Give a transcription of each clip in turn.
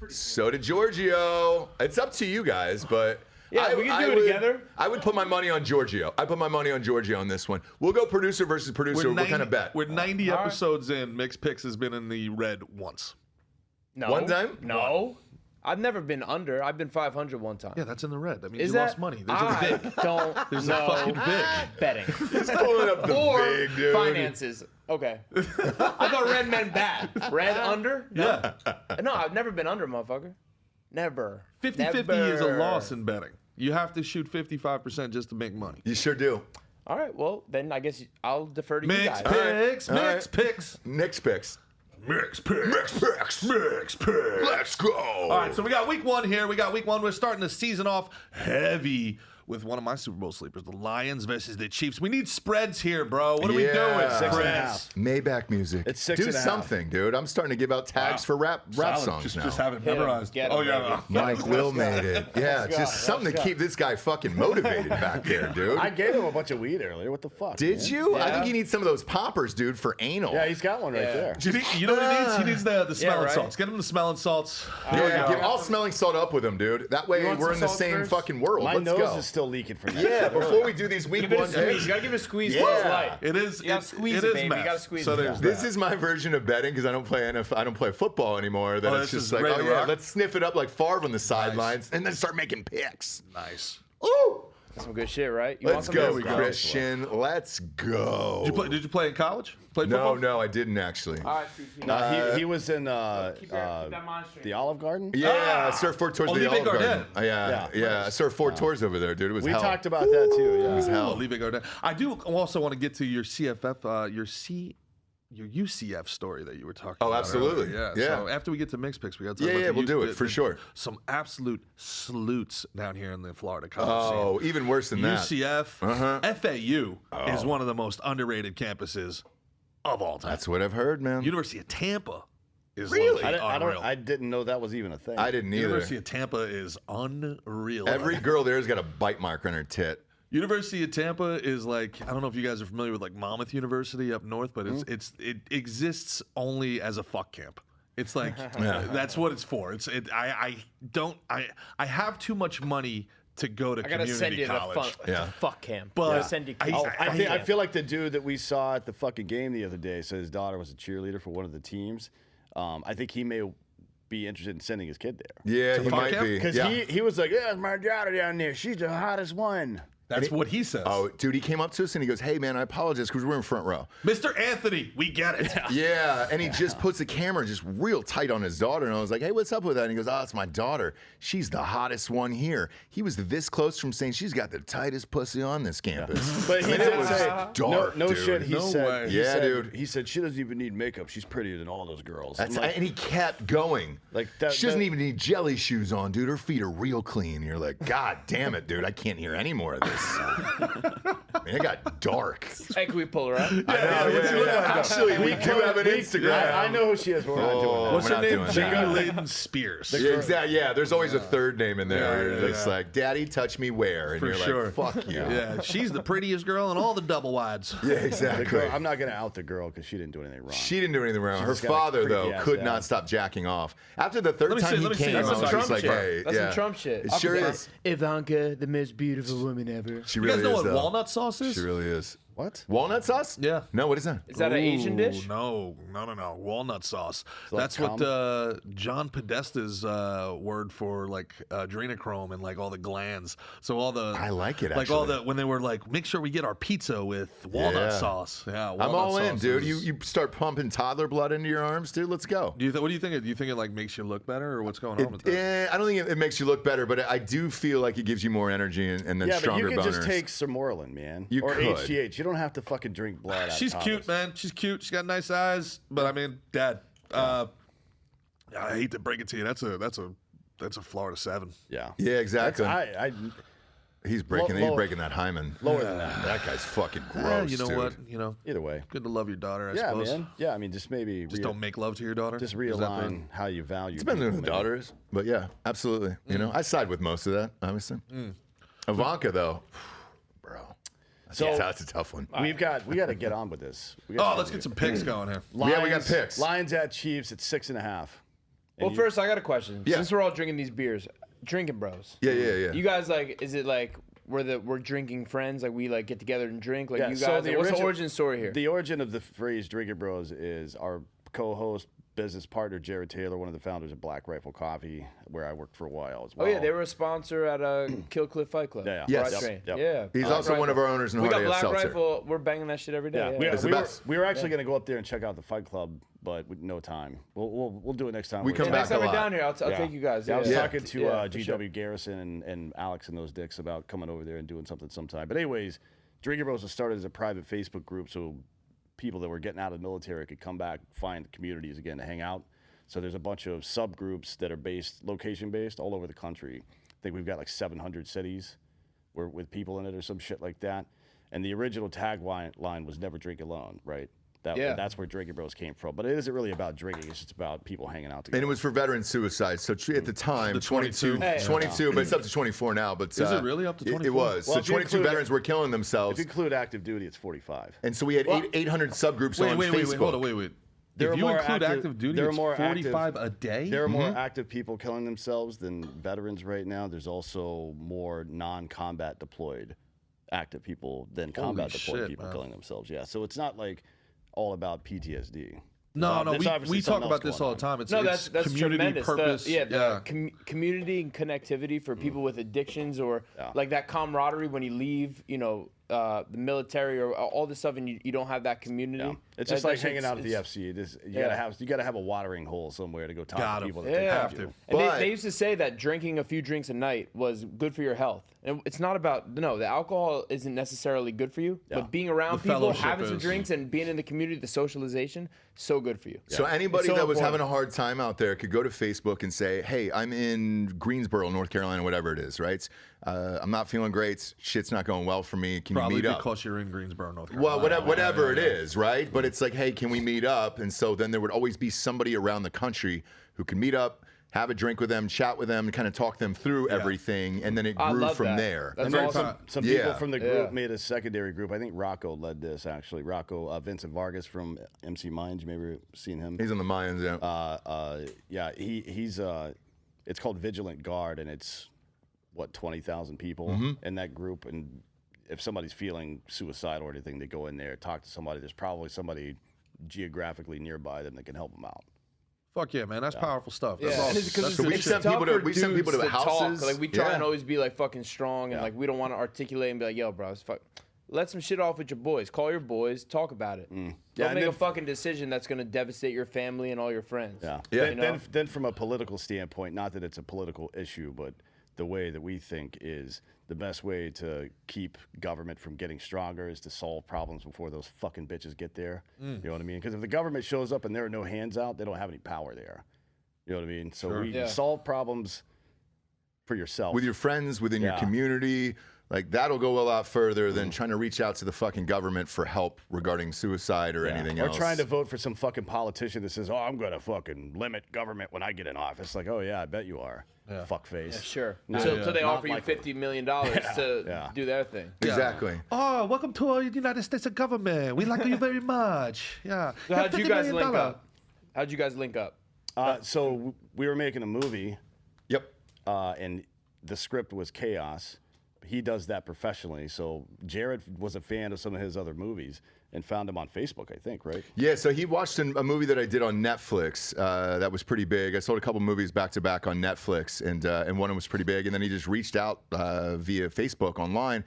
So did Giorgio. It's up to you guys, but yeah, we can do it together. I would put my money on Giorgio. I put my money on Giorgio on this one. We'll go producer versus producer. What kind of bet? We're 90 episodes in. Mixed Picks has been in the red once. No. One time? No. I've never been under. I've been 500 one time. Yeah, that's in the red. That means Is you that? lost money. There's a vig. There's a fucking vig. Betting. He's pulling up the Or big, dude. finances. Okay. I thought red meant bad. Red under? No. Yeah. No, I've never been under, motherfucker. Never. 50-50 is a loss in betting. You have to shoot 55% just to make money. You sure do. All right, well, then I guess I'll defer to you Mixed guys. Picks. Mixed Picks. Mixed picks. Mixed Picks. Mixed picks. Mixed Picks. Let's go. All right, so we got week one here. We're starting the season off heavy with one of my Super Bowl sleepers, the Lions versus the Chiefs. We need spreads here, bro. What are we doing? 6.5. Maybach music. It's 6.5. Do something, dude. I'm starting to give out tags for rap songs now. Just have it memorized. Get him, yeah. Mike Will made it. Yeah, it's just something to keep this guy fucking motivated back there, dude. I gave him a bunch of weed earlier. What the fuck? Did man? you? Yeah. I think he needs some of those poppers, dude, for anal. Yeah, he's got one right there. You know what he needs? He needs the smelling right. salts. Get him the smelling salts. Yeah, give all smelling salt up with him, dude. That way want we're some in the salt same first? fucking world. My Let's nose go. is still leaking from that. Yeah, before we do these week Give it a one squeeze. picks. You gotta give it a squeeze. Yeah. It's light. It is. You gotta squeeze it it, is baby. You meth. gotta squeeze so it. there's This that. is my version of betting because I don't play football anymore. That Oh, it's this just is like, ready oh to yeah, rock? let's sniff it up like Favre on the sidelines and then start making picks. nice. Ooh, That's some good shit, right? You let's want some go, of this? Christian. Let's go. Did you play in college? Played No, football? no, I didn't actually. All right, CP. No, he was in keep that monster. the Olive Garden. Yeah, I surfed 4 tours of the Olivier Olive Garden. Gardin. Yeah. I surfed 4 tours over there, dude. It was We hell. talked about that too. Yeah. It was hell. Olivier Gardin. I do also want to get to your CFF, your UCF story that you were talking about. absolutely. earlier. Yeah. So after we get to Mixed Picks, we got to talk Yeah, about yeah, we'll do it for sure. Some absolute salutes down here in the Florida college Oh, even worse than scene. that. UCF, FAU is one of the most underrated campuses of all time. That's what I've heard, man. University of Tampa is Really? low-key unreal. I didn't know that was even a thing. I didn't either. University of Tampa is unreal. Every girl there's got a bite mark on her tit. University of Tampa is like, I don't know if you guys are familiar with like Monmouth University up north, but it exists only as a fuck camp. It's like that's what it's for. I have too much money to go to I gotta send community you college. to the fuck camp. But Gotta send you. I feel like the dude that we saw at the fucking game the other day. So his daughter was a cheerleader for one of the teams. I think he may be interested in sending his kid there. Yeah, he fuck might camp? be. Because Yeah. he was like, yeah, it's my daughter down there. She's the hottest one. That's what he says. Oh, dude, he came up to us and he goes, "Hey, man, I apologize because we're in front row." Mr. Anthony, we get it. Yeah, and he just puts the camera just real tight on his daughter, and I was like, "Hey, what's up with that?" And he goes, "Oh, it's my daughter. She's the hottest one here." He was this close from saying she's got the tightest pussy on this campus. But he And did it was say, dark, no dude. shit. He No said, way. he Yeah, said- dude. He said she doesn't even need makeup. She's prettier than all those girls. That's, I'm like, and he kept going. Like that- she doesn't that- even need jelly shoes on, dude. Her feet are real clean. You're like, God damn it, dude. I can't hear any more of this. Man, it got dark. Hey, can we pull her up? Actually, we do have an Instagram. I know who she is. But we're not doing that. What's we're her not name? doing Jamie that. Layden Spears. Yeah, exactly. Yeah, there's always a third name in there. Yeah, It's like, "Daddy, touch me where?" And For you're sure. like, "Fuck you." Yeah, she's the prettiest girl in all the double wides. Yeah, The exactly. girl, I'm not gonna out the girl because she didn't do anything wrong. She didn't do anything wrong. Her just got a father, though, creepy-ass could dad. not stop jacking off. After the third Let me time see, he let me see. came, That's I some was Trump just like, shit. "Hey, That's yeah." some Trump shit. It sure is. Ivanka, the most beautiful woman ever. She You really guys know is, what though. walnut sauce is? She really is. What? Walnut sauce? Yeah. No, what is that? Is that an Asian dish? No. Walnut sauce. like That's what John Podesta's word for like adrenochrome and like all the glands. So all the I like it, Like all actually. the when they were like, make sure we get our pizza with walnut Yeah. sauce. Yeah, I'm walnut all in, sauce dude. is- You start pumping toddler blood into your arms, dude. Let's go. what do you think? Do you think it like makes you look better, or what's going on with that? I don't think it makes you look better, but I do feel like it gives you more energy and then Yeah, but stronger you could boners. just take Sermorelin, man. You or could. HGH. You don't have to fucking drink blood. Out She's of cute, toddlers. man. She's cute. She's got nice eyes. But I mean, Dad, I hate to break it to you. That's a Florida 7. Yeah. Yeah, exactly. He's breaking Lower- that hymen. Lower than that. That guy's fucking gross. you know dude. what? You know, Either way. good to love your daughter. I Yeah, suppose. man. Yeah, I mean, just maybe Just don't make love to your daughter. just Is that realign how you value. Depends on people, who the maybe. daughter is, but yeah, absolutely. You know, I side with most of that, obviously. Ivanka, though, bro, that's a tough one. We got to get on with this. Oh, let's get some picks going here. Yeah, we got picks. Lions at Chiefs at 6.5. Well, first, I got a question. Yeah. Since we're all drinking these beers, Drinkin Bros. Yeah. You guys, like, is it like we're drinking friends? Like, we, like, get together and drink? Like, Yeah, you so guys, the what's the origin- origin story here? The origin of the phrase Drinkin Bros is our co-host, business partner, Gerard Taylor, one of the founders of Black Rifle Coffee, where I worked for a while as well. Oh, yeah, they were a sponsor at Kill Cliff Fight Club. Yeah. Yes. Where I trained. Yep. Yeah. He's Black also one of Rifle. our owners in We got Hardy Black Seltzer. Rifle. We're banging that shit every day. Yeah, It's the best. we were actually going to go up there and check out the Fight Club, but with no time. We'll do it next time. We come Yeah, back next time a we're lot. down here, I'll take you guys. Yeah, I was Yeah. talking to Yeah, for GW sure. Garrison and Alex and those dicks about coming over there and doing something sometime. But anyways, Drinkin Bros was started as a private Facebook group, so people that were getting out of the military could come back, find communities again to hang out. So there's a bunch of subgroups that are location-based all over the country. I think we've got like 700 cities with people in it or some shit like that. And the original tagline was "Never drink alone," right? That's where Drinkin Bros came from. But it isn't really about drinking. It's just about people hanging out together. And it was for veteran suicide. So at the time, 22, Hey. 22, but it's up to 24 now. But Is it really up to 24? It was. Well, So if you 22 include- veterans were killing themselves. If you include active duty, it's 45. And so we had 800 subgroups on Wait, Facebook. hold on, wait. There If are you more include active duty, there are it's more 45 a day? There are more active people killing themselves than veterans right now. There's also more non-combat deployed active people than combat deployed shit, people man. killing themselves. Yeah, so it's not like all about PTSD. No, There's obviously we talk something else about this going all the on. time. It's, No, it's that's community tremendous. purpose. Community and connectivity for people with addictions or like that camaraderie when you leave, the military or all this stuff, and you don't have that community. Yeah. It's just That like shit's- hanging out at the it's- FC. You gotta have a watering hole somewhere to go talk Got to 'em. people. That Yeah, take care of you. and But- they used to say that drinking a few drinks a night was good for your health. And it's not about the alcohol isn't necessarily good for you, but being around The people, fellowship having some is. drinks, and being in the community, the socialization, so good for you. So anybody It's so that was important. having a hard time out there could go to Facebook and say, "Hey, I'm in Greensboro, North Carolina, whatever it is, right? I'm not feeling great. Shit's not going well for me. Can Probably you meet up?" because you're in Greensboro, North Carolina. Well, whatever it is, right? But it's like, hey, can we meet up? And so then there would always be somebody around the country who could meet up, have a drink with them, chat with them, and kind of talk them through everything, and then it I grew love from that. there. That's And then awesome. some Yeah. people from the group Yeah. made a secondary group. I think Rocco led this, actually. Rocco, Vincent Vargas from MC Minds. You may have seen him. He's on the Mayans, yeah. He's it's called Vigilant Guard, and it's, 20,000 people Mm-hmm. in that group. And if somebody's feeling suicidal or anything, they go in there, talk to somebody. There's probably somebody geographically nearby them that can help them out. Fuck yeah, man. That's powerful stuff. That's Yeah, awesome. and That's So we it's send tough people to- for we send people to dudes talk. houses. Like we try Yeah. and always be like fucking strong, and Yeah. like we don't want to articulate and be like, "Yo, bro, it's fuck." Let some shit off with your boys. Call your boys. Talk about it. Yeah, Don't and make then- a fucking decision that's gonna devastate your family and all your friends. Yeah. Yeah. Then from a political standpoint, not that it's a political issue, but the way that we think is the best way to keep government from getting stronger is to solve problems before those fucking bitches get there. You know what I mean? Because if the government shows up and there are no hands out, they don't have any power there. You know what I mean? So we Yeah. solve problems for yourself. With your friends, within your Yeah. community, like that'll go a lot further than trying to reach out to the fucking government for help regarding suicide or anything or else. trying to vote for some fucking politician that says, "Oh, I'm gonna fucking limit government when I get in office." Like, oh yeah, I bet you are. Fuckface. Yeah, sure. Not- So they not offer you likely. $50 million to Yeah. do their thing. Exactly. Oh, welcome to the United States of government. We like you very much. Yeah. So how'd you $50 guys million. link up? How'd you guys link up? So we were making a movie, Yep. and the script was chaos. He does that professionally. So Jared was a fan of some of his other movies and found him on Facebook, I think, right? Yeah, so he watched a movie that I did on Netflix that was pretty big. I sold a couple movies back to back on Netflix, and one of them was pretty big. And then he just reached out via Facebook online.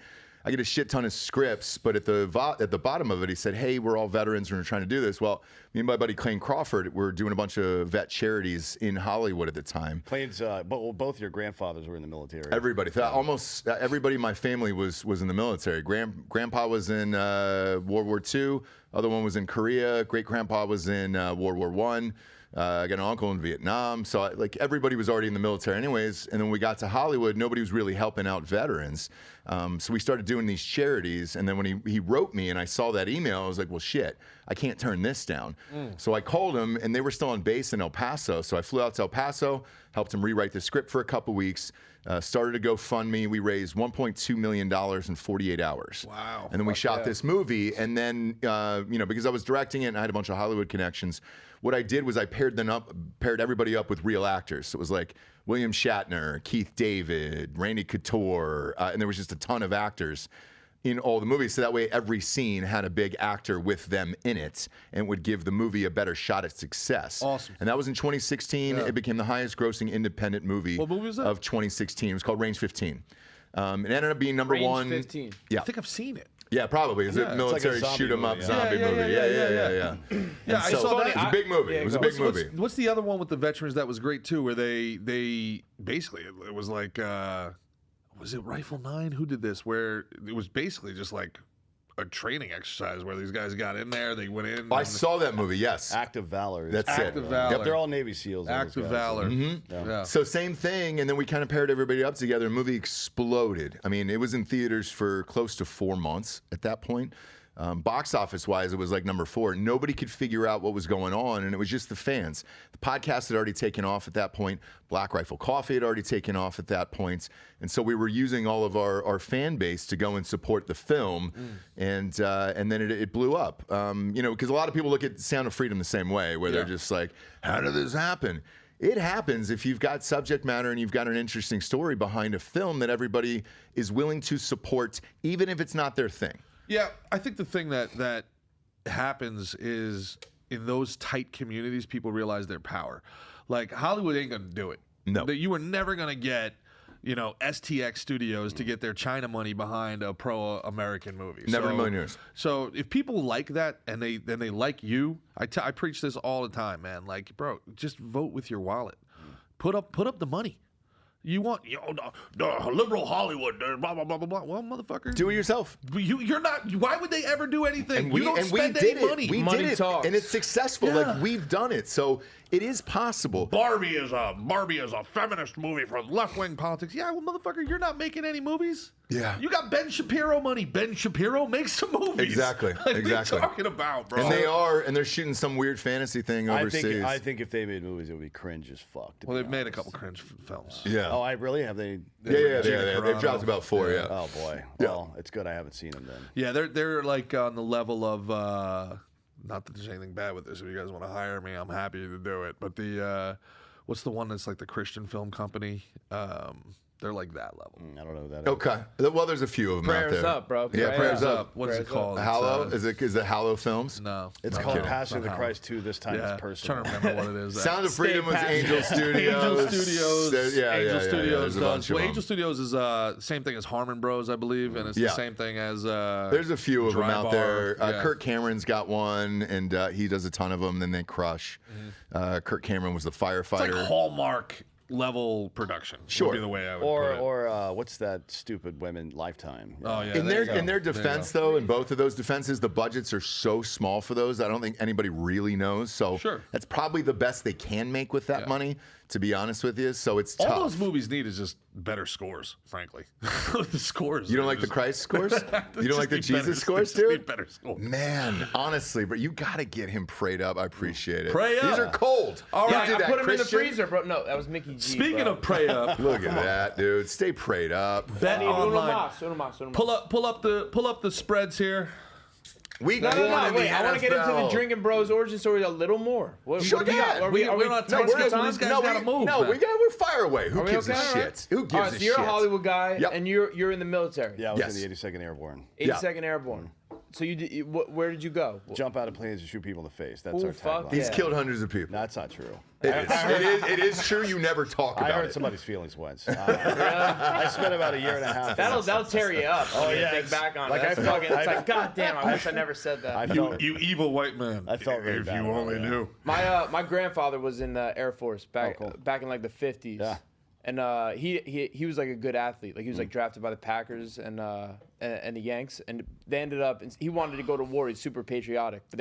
I get a shit ton of scripts, but at the bottom of it, he said, "Hey, we're all veterans and we're trying to do this." Well, me and my buddy Clayne Crawford were doing a bunch of vet charities in Hollywood at the time. Clayne's, both your grandfathers were in the military. Everybody, almost everybody in my family was in the military. Grandpa was in World War II. Other one was in Korea. Great grandpa was in World War I. I got an uncle in Vietnam. So everybody was already in the military anyways. And then when we got to Hollywood, nobody was really helping out veterans. So we started doing these charities. And then when he wrote me and I saw that email, I was like, well, shit, I can't turn this down. So I called him and they were still on base in El Paso. So I flew out to El Paso, helped him rewrite the script for a couple weeks. Started a GoFundMe. We raised $1.2 million in 48 hours. Wow. And then we shot this movie. And then, because I was directing it and I had a bunch of Hollywood connections, what I did was I paired everybody up with real actors. So it was like William Shatner, Keith David, Randy Couture, and there was just a ton of actors in all the movies. So that way every scene had a big actor with them in it and would give the movie a better shot at success. Awesome. And that was in 2016. It became the highest grossing independent movie, What movie was that? of 2016. It was called Range 15. It ended up being number Range one. 15. Yeah. I think I've seen it. Yeah, probably. It's a it's military like a zombie shoot 'em up movie, zombie yeah. movie. Yeah. Yeah, I So saw that. It was a big movie. Yeah, It was a go. big movie. What's the other one with the veterans that was great too? Where they basically it was like was it Rifle 9? Who did this? Where it was basically just like a training exercise where these guys got in there, they went in. I saw that movie, yes. Active Valor. That's it. Active Valor. Yep, they're all Navy SEALs. those Active guys. Valor. Mm-hmm. Yeah. So same thing, and then we kind of paired everybody up together. The movie exploded. I mean, it was in theaters for close to 4 months at that point. Box office wise, it was like number 4. Nobody could figure out what was going on, and it was just the fans. The podcast had already taken off at that point. Black Rifle Coffee had already taken off at that point. And so we were using all of our fan base to go and support the film, and then it blew up. You know, because a lot of people look at Sound of Freedom the same way, where they're just like, how did this happen? It happens if you've got subject matter and you've got an interesting story behind a film that everybody is willing to support, even if it's not their thing. Yeah, I think the thing that happens is in those tight communities, people realize their power. Like Hollywood ain't gonna do it. No. You were never gonna get, STX Studios to get their China money behind a pro-American movie. Never in a million years. So if people like that and they like you, I preach this all the time, man. Like, bro, just vote with your wallet. Put up the money. You want the liberal Hollywood, blah blah blah blah blah. Well, motherfucker, Do it yourself. you're not. Why would they ever do anything? And we you don't and we spend did any it. money. We Money did it, talks. and it's successful. Yeah. Like we've done it, so it is possible. Barbie is a feminist movie for left wing politics. Yeah, well, motherfucker, you're not making any movies. Yeah. You got Ben Shapiro money. Ben Shapiro makes some movies. Exactly, Like, what exactly. are you talking about, bro? And they are, and they're shooting some weird fantasy thing overseas. I think if they made movies, it would be cringe as fuck. to Well, be they've made a honest. couple cringe films. Yeah. Oh, I really have they? yeah. Gina They've dropped Carano. about 4. Yeah. Oh boy. Yeah. Well, it's good. I haven't seen them then. Yeah, they're like on the level of not that there's anything bad with this. If you guys want to hire me, I'm happy to do it. But the what's the one that's like the Christian film company? They're like that level. I don't know who that is. Okay. Well, there's a few of them out Prayers there. up, bro. Yeah, prayers up. What is it Prayers called? Hallow? It's, Is it Hallow Films? no, It's no, called kidding. Passion of It's the not Christ 2. This time Yeah, it's personal. trying to remember what it is. Sound of Freedom was passionate. Angel Studios. Angel Studios. Angel Studios There's a does. bunch of Well, them. Angel Studios is same thing as Harmon Bros, I believe, and it's Yeah. the same thing as. There's a few of them Dry out Bar. there. Yeah. Kurt Cameron's got one, and he does a ton of them. Then they crush. Kurt Cameron was the It's like firefighter. Hallmark level production. Sure. Would be the way I would put it. Or what's that stupid women Lifetime? Oh yeah. In there you their go. defense, There you though, in both of those defenses, the budgets are so small for those. I don't think anybody really knows. So Sure. that's probably the best they can make with that Yeah. money, to be honest with you. So it's go. tough. All those movies need is just better scores, frankly. The scores. You don't are like the just- Christ scores? They You don't just like the need better- Jesus scores, they just need dude? better scores. Man, honestly, but you got to get him prayed up. I appreciate it. Pray These up. are cold. All You right, do I that, put him in the Christian. freezer, bro. No, that was Mickey G. Speaking bro. of pray up, Look at that, dude. Stay prayed up. bet Uno online. mas, uno mas, uno mas. Pull up the spreads here. Week No, one no, no. in Wait, the I want to get into the NFL. Drinkin Bros origin story a little more. What Sure, do we got? yeah. Are we We're not no, taking we're time. These guys gotta move, No, man. we're fire away. Who Are we gives okay? a All shit? right. Who gives All right, a so you're shit? a Hollywood guy, Yep. and you're in the military. Yeah, I was Yes. in the 82nd Airborne. 82nd Airborne. So where did you go? Jump out of planes and shoot people in the face. That's Ooh, our fuck tagline. He's yeah. killed hundreds of people. No, that's not true. It is true. You never talk I about hurt it. somebody's feelings once. I spent about a year and a half. That'll tear you up. Oh yeah, think it's- back on like it. That's I felt- fucking. It's I- like, God damn, I wish I never said that. I felt, You evil white man. I felt very if bad you about only it. knew. My grandfather was in the Air Force back cool. back in like the 50s. Yeah. And he was like a good athlete. Like he was like drafted by the Packers and the Yanks. And they ended up. He wanted to go to war. He's super patriotic. But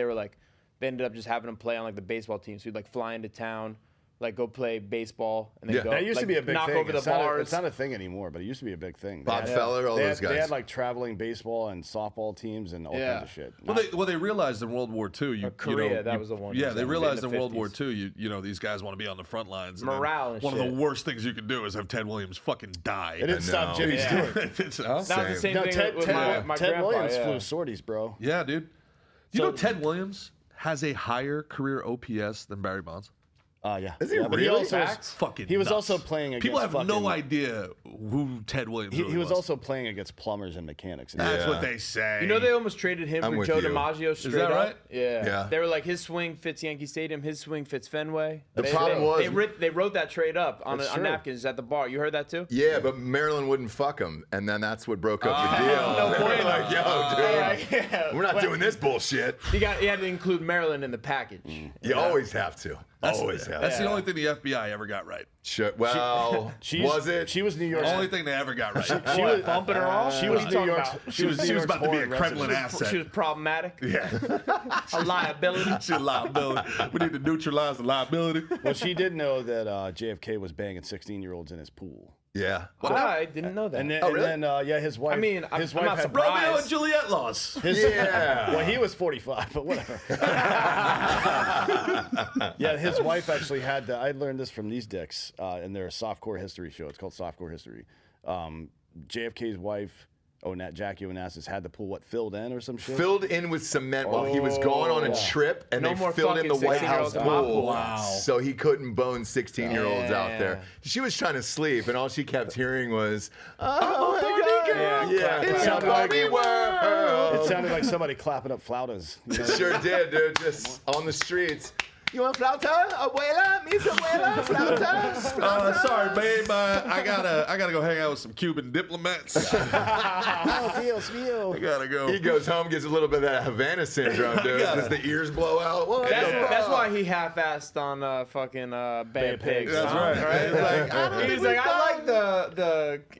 they ended up just having him play on like the baseball team. So he'd like fly into town, like go play baseball, and then Yeah. go. that used to like, be a big knock thing. over the It's not bars. it's not a thing anymore, but it used to be a big thing. Bob They had- Feller, all they those had- They guys. had like traveling baseball and softball teams and all Yeah. kinds of shit. Well, they realized in World War II, Korea, that was the one. Yeah, that they was realized in in the World War 50s. II, you know, these guys want to be on the front lines. And then Morale and one of shit. the worst things you could do is have Ted Williams fucking die. It didn't stop know. Jimmy Yeah. Stewart. It's- huh? That was the same No, thing Ted, with my Ted grandpa. Williams yeah. flew sorties, bro. Yeah, dude. You know Ted Williams has a higher career OPS than Barry Bonds? Yeah. Is he But he really? also was, Facts? Fucking he was nuts. also playing against People have no fucking- idea who Ted Williams really He was also playing against plumbers and mechanics. That's Yeah. what they say. You know they almost traded him I'm for with Joe you. DiMaggio straight that up. right? Yeah. Yeah. They were like, his swing fits Yankee Stadium, his swing fits Fenway. The problem was- they wrote that trade up on That's on true. napkins at the bar. You heard that too? Yeah, but Maryland wouldn't fuck him, and then that's what broke up the deal. no They were bueno. like, yo, dude, Yeah. we're not doing this bullshit. You had to include Maryland in the package. You always have to. Always have That's to. the only thing the FBI ever got right. Well, was it? She was New York. Only thing they ever got right. She was bumping her off. She was What are you New talking York's. about? She was New York's about to be a foreign Kremlin resident. asset. She was problematic. Yeah. A liability. She's a liability. We need to neutralize the liability. Well, she did know that JFK was banging 16-year-olds in his pool. Yeah. I didn't know that. And then, Oh, really? and then yeah, his wife. I mean, his I'm wife not had surprised. Romeo and Juliet laws. Yeah. Well, he was 45, but whatever. Yeah, his wife actually had I learned this from these dicks in their softcore history show. It's called Softcore History. JFK's wife, Jackie Onassis, had the pool filled in or some shit. Filled in with cement while he was going on a trip, and No they more filled in the fucking White 16-year-olds House in my pool, pool. Wow. so he couldn't bone 16-year-olds out Yeah. there. She was trying to sleep, and all she kept hearing was, "Oh my God, Yeah, it's clap, a clap, Barbie world." It sounded like somebody clapping up flautas. You know? It sure did, dude. Just on the streets. You want flauta? Abuela? Mis abuela? Flautas? Sorry, babe. I gotta go hang out with some Cuban diplomats. Oh, Dios mío. I gotta go. He goes home, gets a little bit of that Havana syndrome, dude. As the ears blow out. What the That's fuck? why he half-assed on fucking Bad Pigs. That's huh? right. He's like, I don't He's think like, we've I like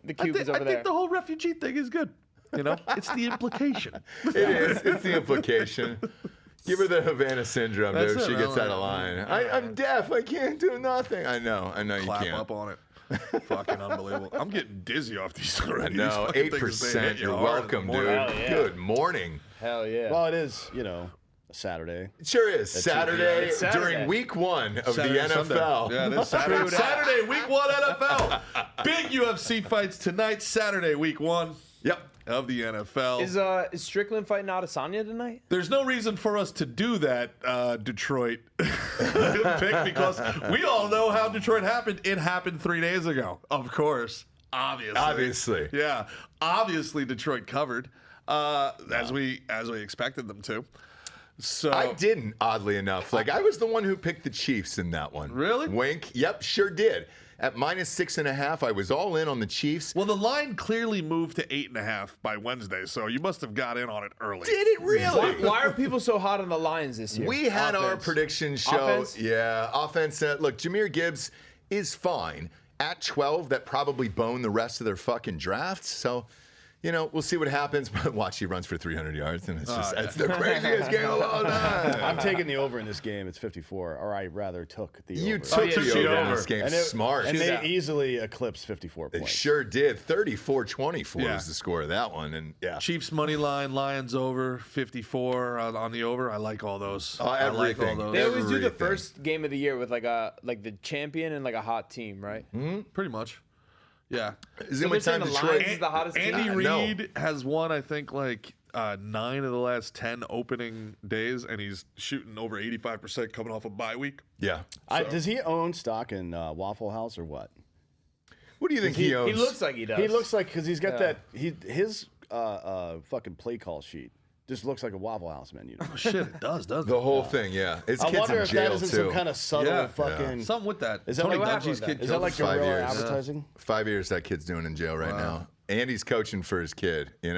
the Cubans I over there. think the whole refugee thing is good. You know, it's the implication. It is. It's the implication. Give her the Havana syndrome, That's dude. it, She gets man. out of line. I'm deaf. I can't do nothing. I know you Clap can't. up on it. Fucking unbelievable. I'm getting dizzy off these already. No, These fucking things, they 8%. hit you You're hard in the welcome, morning. dude. Hell yeah. Good morning. Hell yeah. Well, it is, a Saturday. It sure is. Saturday, It's Saturday. during week 1 of Saturday, the NFL. Sunday. Yeah, this Saturday. True that. Saturday, week 1 NFL. Big UFC fights tonight. Saturday, week 1 Yep. of the NFL. Is Strickland fighting Adesanya tonight? There's no reason for us to do that, Detroit pick, because we all know how Detroit happened. It happened 3 days ago, of course. Obviously. Yeah. Obviously, Detroit covered, as we expected them to. So I didn't, oddly enough. I was the one who picked the Chiefs in that one. Really? Wink. Yep, sure did. At -6.5, I was all in on the Chiefs. Well, the line clearly moved to 8.5 by Wednesday, so you must have got in on it early. Did it really? Why are people so hot on the Lions this year? We had our Offense. prediction show. Offense? Yeah, offense. Look, Jahmyr Gibbs is fine. At 12, that probably boned the rest of their fucking drafts. So, we'll see what happens. But watch, he runs for 300 yards, and it's the craziest game of all time. I'm taking the over in this game. It's 54, or I rather took the You over. took yeah, the shoot over in over. this game. And Smart. And they Yeah. easily eclipsed 54 They points. sure did. 34-24 Yeah. was the score of that one. And yeah. Chiefs money line, Lions over, 54 on the over. I like all those. I like all everything. those. They always do the Everything. first game of the year with like the champion and like a hot team, right? Pretty much. Yeah. Is So it my they're saying time the Detroit? Lions is the hottest team? Andy No. Reid has won, I think, 9 of the last 10 opening days, and he's shooting over 85% coming off a bye week. Yeah. Does he own stock in Waffle House or what? What do you think he owns? He looks like he does. He looks like, because he's got his fucking play call sheet just looks like a Waffle House menu. Oh, shit, it does, doesn't the it? whole thing, yeah. His I kid's wonder in if jail that isn't too. some kind of subtle Yeah. fucking. Something with that. Is that Tony like- Dungy's what kid Is killed that like himself. 5 guerrilla years. advertising? 5 years that kid's doing in jail right now. And he's coaching for his kid, I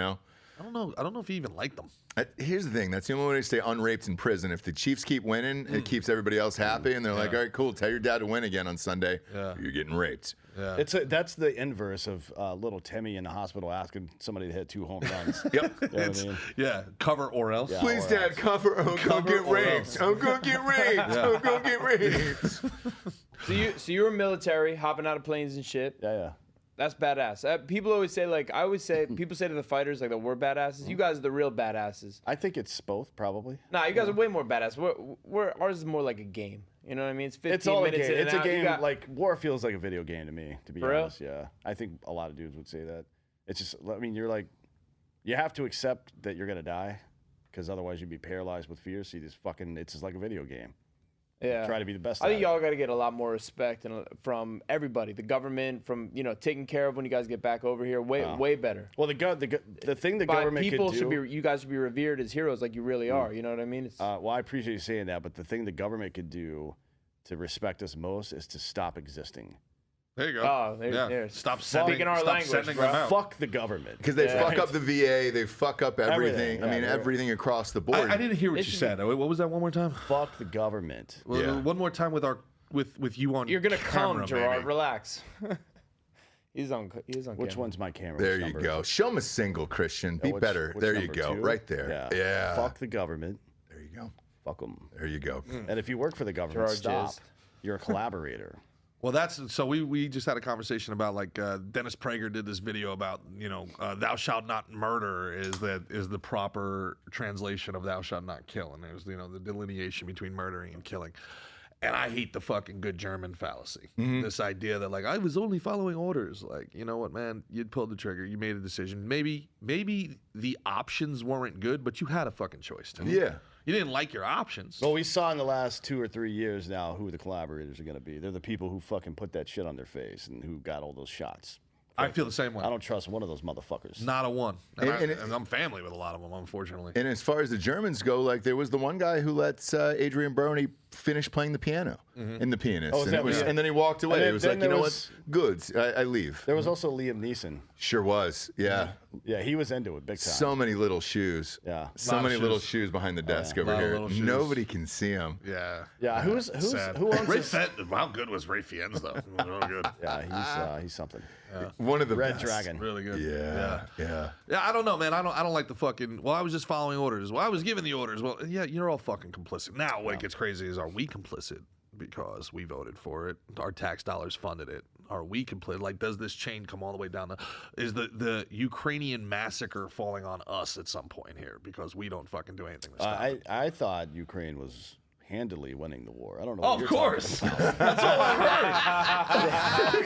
don't know if he even liked them. Here's the thing. That's the only way to stay unraped in prison. If the Chiefs keep winning, it keeps everybody else happy. And they're like, all right, cool. Tell your dad to win again on Sunday. Yeah. You're getting raped. Yeah. That's the inverse of little Timmy in the hospital asking somebody to hit 2 home runs. Yep. You know what I mean? Yeah, cover or else. Yeah. Please, or Dad, else. cover. I'm going to get or raped. else. I'm going to get raped. I'm going to get raped. So you were military, hopping out of planes and shit. Yeah. That's badass. People always say people say to the fighters like that we're badasses. You guys are the real badasses. I think it's both, probably. Nah, you guys are way more badass. Ours is more like a game. You know what I mean? It's 15 It's all a minutes game. in and It's a out. You game. got- Like war feels like a video game to me, to be For real? honest. Yeah, I think a lot of dudes would say that. It's just, I mean, you're like, you have to accept that you're gonna die, because otherwise you'd be paralyzed with fear. See, it's just like a video game. Yeah. Try to be the best. I think at it. y'all got to get a lot more respect from everybody, the government, from taking care of when you guys get back over here. Way better. Well, the thing the government people could do, you guys should be revered as heroes, like you really are. You know what I mean? well, I appreciate you saying that, but the thing the government could do to respect us most is to stop existing. There you go. Oh, there. Stop sending our language, sending bro. them out. Fuck the government. Because they fuck up the VA, they fuck up everything. Everything, I mean, yeah, everything across the board. I didn't hear what you said. What was that one more time? Fuck the government. Well, Yeah. one more time with you on. You're gonna camera, come, Gerard. maybe. Relax. He's on. Which camera. one's my camera? There Which you number go. is it? Show them a single, Christian. Be Which better. There you number, go. 2? Right there. Yeah. Fuck the government. There you go. Fuck them. There you go. And if you work for the government, Gerard stop. jizzed. You're a collaborator. Well, we just had a conversation about Dennis Prager did this video about thou shalt not murder is the proper translation of thou shalt not kill, and there's the delineation between murdering and killing. And I hate the fucking good German fallacy. This idea that I was only following orders. You know what, man? You pulled the trigger. You made a decision. Maybe the options weren't good, but you had a fucking choice to. Yeah. You didn't like your options. Well, we saw in the last 2 or 3 years now who the collaborators are going to be. They're the people who fucking put that shit on their face and who got all those shots. I feel the same way. I don't trust one of those motherfuckers. Not a one. And And I'm family with a lot of them, unfortunately. And as far as the Germans go, there was the one guy who let Adrian Brody finish playing the piano in The Pianist. Oh, is that right? And then he walked away. then- It was then like, you there know was- what? Good. I leave. There was also Liam Neeson. Sure was. Yeah. Yeah, he was into it big time. So many little shoes. Yeah. So Lot of many little shoes. shoes behind the desk over Lot of here. little shoes. Nobody can see them. Yeah. Yeah, who owns Ray this? how good was Ray Fiennes, though? Real good. Yeah, he's something. One of the Red best. Dragon. Really good. Yeah. Yeah, I don't know, man. I don't like the fucking. Well, I was just following orders. Well, I was giving the orders. Well, yeah, you're all fucking complicit. Now, what gets crazy is, are we complicit because we voted for it? Our tax dollars funded it. Are we complicit? Does this chain come all the way down? Is the Ukrainian massacre falling on us at some point here because we don't fucking do anything to stop it? I thought Ukraine was handily winning the war. I don't know. Oh, what of you're course. talking about. That's all I heard.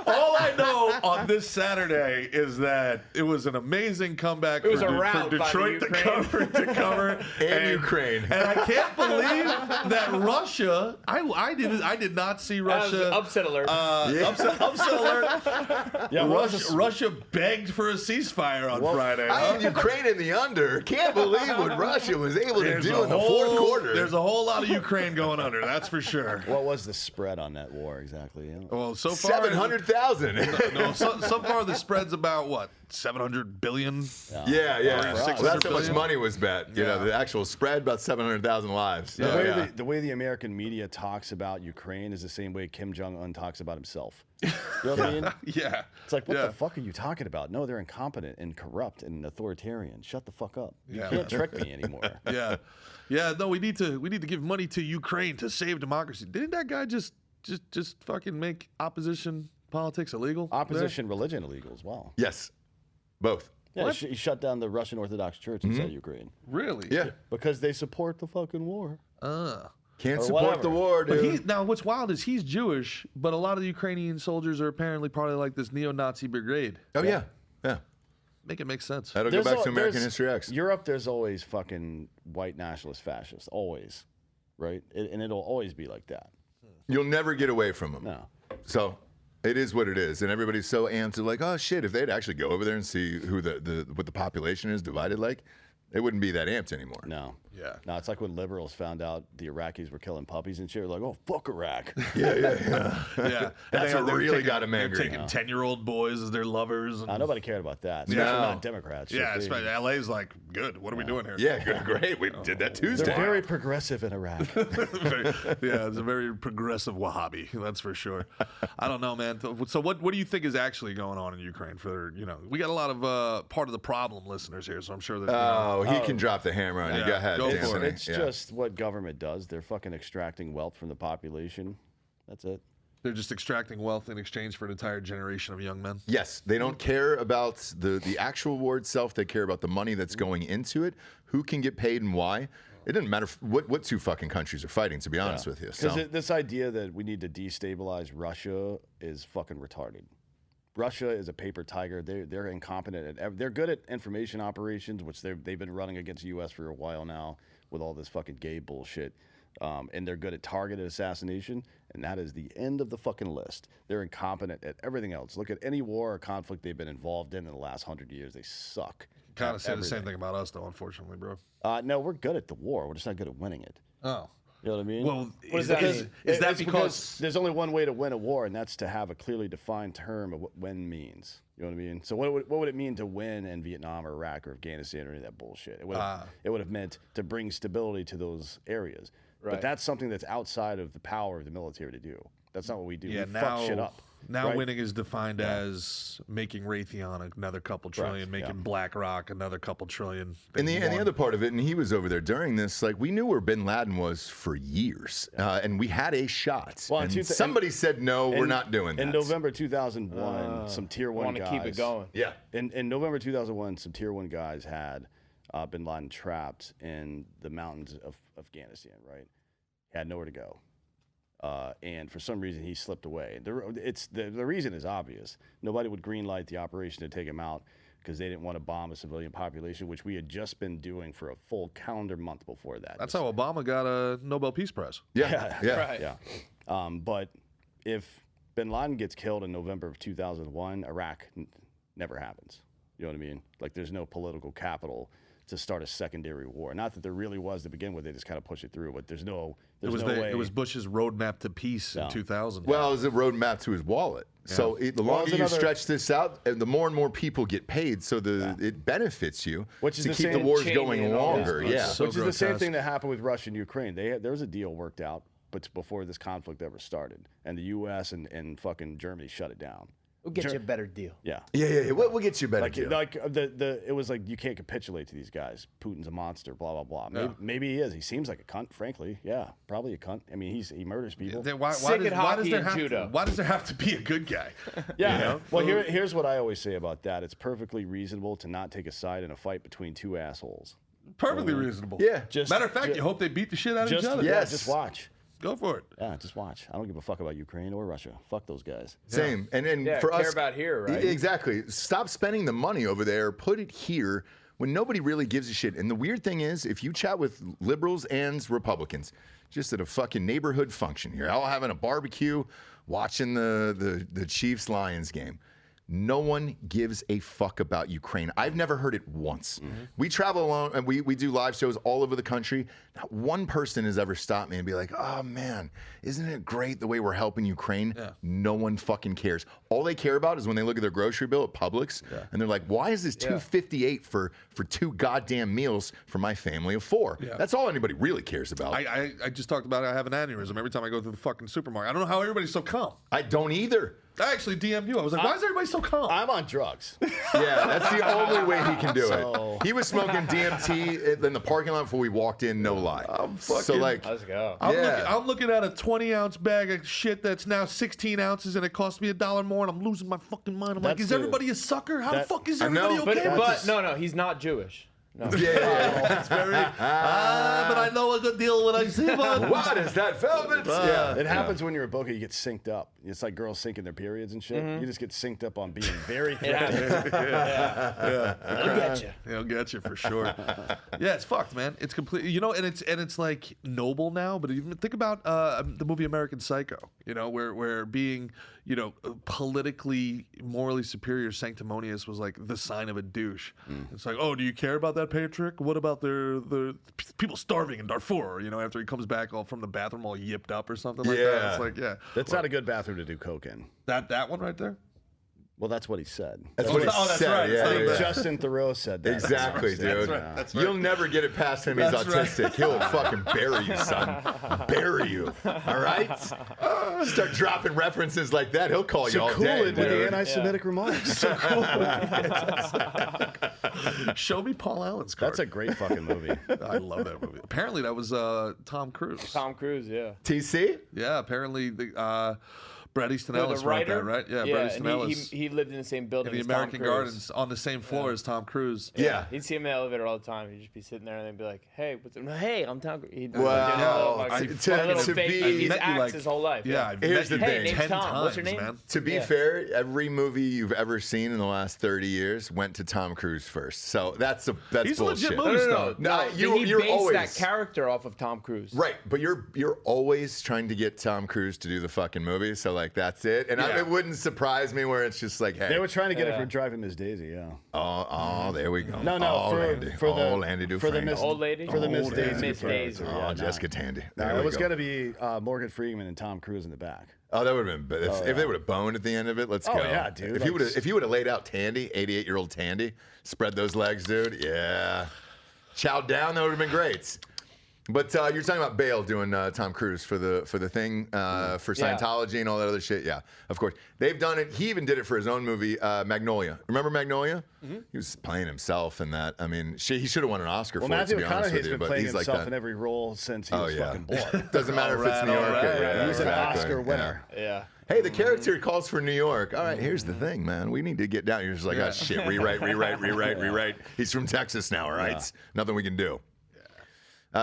All I know on this Saturday is that it was an amazing comeback was for, a rout for by Detroit the to cover And Ukraine. And I can't believe that Russia. I did not see That was Russia. upset alert. Upset alert. Yeah, Russia begged for a ceasefire on Friday. I huh? had Ukraine in the under. Can't believe what Russia was able to There's do a in the fourth quarter. There's a whole lot of Ukraine going under. That's for sure. What was the spread on that war exactly? Yeah. Well, so far 700,000. No, so far the spread's about what, 700 billion? Yeah. Wow. Well, that's how much 600 money was bet. You know, the actual spread about 700,000 lives. The So, way yeah. the way the American media talks about Ukraine is the same way Kim Jong-un talks about himself. You know what I mean? Yeah. It's like, what Yeah. the fuck are you talking about? No, they're incompetent and corrupt and authoritarian. Shut the fuck up. You Yeah. can't trick me anymore. Yeah. Yeah, no, we need to give money to Ukraine to save democracy. Didn't that guy just fucking make opposition politics illegal? Opposition religion illegal as well. Yes, both. Yeah, he shut down the Russian Orthodox Church inside Ukraine Really? Yeah. because they support the fucking war. Can't Or support whatever. the war, But dude. now what's wild is he's Jewish, but a lot of the Ukrainian soldiers are apparently part of this neo-Nazi brigade. Oh, yeah. Make it make sense. That'll go back to American History X. Europe, there's always fucking white nationalist fascists. Always. Right? And it'll always be like that. You'll never get away from them. No. So it is what it is. And everybody's so amped to like, oh, shit, if they'd actually go over there and see who what the population is divided like, it wouldn't be that amped anymore. No. Yeah. No, it's like when liberals found out the Iraqis were killing puppies and shit. They're like, oh, fuck Iraq. Yeah. That's what really got him They're angry. taking 10-year-old boys as their lovers. And, Nobody cared about that. Especially No. not Democrats. yeah, Shit, especially LA's like, good. What are we doing here? Yeah, good, great. We did that Tuesday. They're very progressive in Iraq. Yeah, it's a very progressive Wahhabi, that's for sure. I don't know, man. So what do you think is actually going on in Ukraine? We got a lot of part of the problem listeners here, so I'm sure that. Oh, he can drop the hammer on you. Yeah, Go ahead, go for it. Anthony. It's just what government does. They're fucking extracting wealth from the population. That's it. They're just extracting wealth in exchange for an entire generation of young men. Yes, they don't care about the actual war itself. They care about the money that's going into it, who can get paid and why. It doesn't matter what two fucking countries are fighting, to be honest with you. Because So, this idea that we need to destabilize Russia is fucking retarded. Russia is a paper tiger. They're incompetent they're good at information operations, which they've been running against the U.S. for a while now with all this fucking gay bullshit. And they're good at targeted assassination, and that is the end of the fucking list. They're incompetent at everything else. Look at any war or conflict they've been involved in the last 100 years. They suck. Kind of say the same thing about us, though, unfortunately, bro. No, we're good at the war. We're just not good at winning it. Oh. You know what I mean? Well, What does that mean? Is that because there's only one way to win a war, and that's to have a clearly defined term of what win means. You know what I mean? So what would it mean to win in Vietnam or Iraq or Afghanistan or any of that bullshit? It would have meant to bring stability to those areas. Right. But that's something that's outside of the power of the military to do. That's not what we do. Yeah, we now, fuck shit up. Now right? winning is defined as making Raytheon another couple trillion, making BlackRock another couple trillion. And the other part of it, and he was over there during this, like, we knew where bin Laden was for years, and we had a shot. Well, and somebody said, no, we're not doing that. In November 2001, some Tier 1 guys... want to keep it going. Yeah. In November 2001, some Tier 1 guys had bin Laden trapped in the mountains of Afghanistan, right? He had nowhere to go. And for some reason, he slipped away. The reason is obvious. Nobody would greenlight the operation to take him out because they didn't want to bomb a civilian population, which we had just been doing for a full calendar month before that. That's how Obama got a Nobel Peace Prize. Yeah. Right. Yeah. But if bin Laden gets killed in November of 2001, Iraq never happens. You know what I mean? Like, there's no political capital to start a secondary war. Not that there really was to begin with. They just kind of push it through. But there's no way. It was Bush's roadmap to peace in 2000. Well, it was a roadmap to his wallet. Yeah. So the longer you stretch this out, the more and more people get paid, so it benefits you to keep the wars going longer. Yeah, which is the same thing that happened with Russia and Ukraine. There was a deal worked out, but before this conflict ever started, and the U.S. and fucking Germany shut it down. We'll get you a better deal. Yeah. Yeah. We'll get you a better deal. It was like, you can't capitulate to these guys. Putin's a monster. Blah blah blah. Maybe he is. He seems like a cunt. Frankly, yeah, probably a cunt. I mean, he murders people. Why does there have to be a good guy? Yeah. You know? Well, here's what I always say about that. It's perfectly reasonable to not take a side in a fight between two assholes. Perfectly reasonable. Yeah. Matter of fact, you hope they beat the shit out of each other. Yes. Just watch. Go for it. Yeah, just watch. I don't give a fuck about Ukraine or Russia. Fuck those guys. Same. And for care us, about here, right? Exactly. Stop spending the money over there. Put it here when nobody really gives a shit. And the weird thing is, if you chat with liberals and Republicans, just at a fucking neighborhood function here, all having a barbecue, watching the Chiefs-Lions game. No one gives a fuck about Ukraine. I've never heard it once. Mm-hmm. We travel alone, and we do live shows all over the country. Not one person has ever stopped me and be like, oh, man, isn't it great the way we're helping Ukraine? Yeah. No one fucking cares. All they care about is when they look at their grocery bill at Publix, and they're like, why is this $2.58 for 2 goddamn meals for my family of 4? Yeah. That's all anybody really cares about. I just talked about I have an aneurysm every time I go through the fucking supermarket. I don't know how everybody's so calm. I don't either. I actually DM'd you. I was like, why is everybody so calm? I'm on drugs. Yeah, that's the only way he can do it. He was smoking DMT in the parking lot before we walked in, no lie. So, let's go. I'm looking at a 20-ounce bag of shit that's now 16 ounces, and it cost me $1 more, and I'm losing my fucking mind. I'm like, is everybody a sucker? How the fuck is everybody okay? But no, he's not Jewish. No. It's very. But I know a good deal when I see one. What is that, velvet? It happens when you're a booker. You get synced up. It's like girls syncing their periods and shit. You just get synced up on being very threatening. He'll get you. He'll get you for sure. Yeah, it's fucked, man. It's completely. And it's like noble now. But even think about the movie American Psycho. Where being politically, morally superior, sanctimonious was like the sign of a douche. It's like, oh, do you care about that Patrick? What about the people starving in Darfur? After he comes back all from the bathroom all yipped up or something like that. It's like, that's not a good bathroom to do coke in. That one right there. Well, that's what he said. That's what he said. Right. Yeah. Justin Theroux said that. Exactly, dude. That's right. You'll never get it past him. He's autistic. Right. He'll fucking bury you, son. Bury you. All right? Start dropping references like that. He'll call you all cool day. With the anti-Semitic remarks. So cool. Show me Paul Allen's card. That's a great fucking movie. I love that movie. Apparently, that was Tom Cruise. Tom Cruise, yeah. TC? Yeah, apparently Bret Easton No, Ellis the wrote that, writer, right? Yeah, yeah, Bret Easton and Ellis. he lived in the same building in the as Tom American Cruise. Gardens on the same floor as Tom Cruise. Yeah. He'd see him in the elevator all the time. He'd just be sitting there and they'd be like, "Hey, what's up? Hey, I'm Tom Cruise." He'd Wow. like, I- a to little be- fake. I He's met you, acts like- his whole life. Yeah, I've Here's met the you thing. Hey, name's 10 Tom. times, What's your name? man. To be fair, every movie you've ever seen in the last 30 years went to Tom Cruise first. So that's He's a legit bullshit. movie star. No, he you're based always that character off of Tom Cruise. right, but you're always trying to get Tom Cruise to do the fucking movie. So like that's it, and Yeah. it wouldn't surprise me where it's just like, hey, They were trying to get it for Driving Miss Daisy, yeah. oh, there we go. No, oh, for Landy. the Landy for the Dufresne. Miss Old lady? for the Miss Old Daisy. lady. Miss Daisy. Oh, Yeah, Jessica Tandy. no, There it we was go. going to be Morgan Freeman and Tom Cruise in the back. Oh, that would have been. If they would have boned at the end of it, let's Oh, go. yeah, dude, If you would have laid out Tandy, 88-year-old Tandy, spread those legs, dude. Yeah, chowed down. That would have been great. But you're talking about Bale doing Tom Cruise for the thing for Scientology and all that other shit. Yeah, of course they've done it. He even did it for his own movie Magnolia. Remember Magnolia? He was playing himself in that. I mean, he should have won an Oscar Well, for it. Matthew To be honest with McConaughey's you, been but playing he's like himself that. in every role since he Oh was yeah. fucking born. Doesn't matter if it's New York. Yeah, He was an exactly. Oscar Yeah. winner. Yeah. Hey, the character calls for New York. All right, here's the thing, man. We need to get down. You're just like, oh, shit, rewrite. He's from Texas now, all right? Nothing we can do.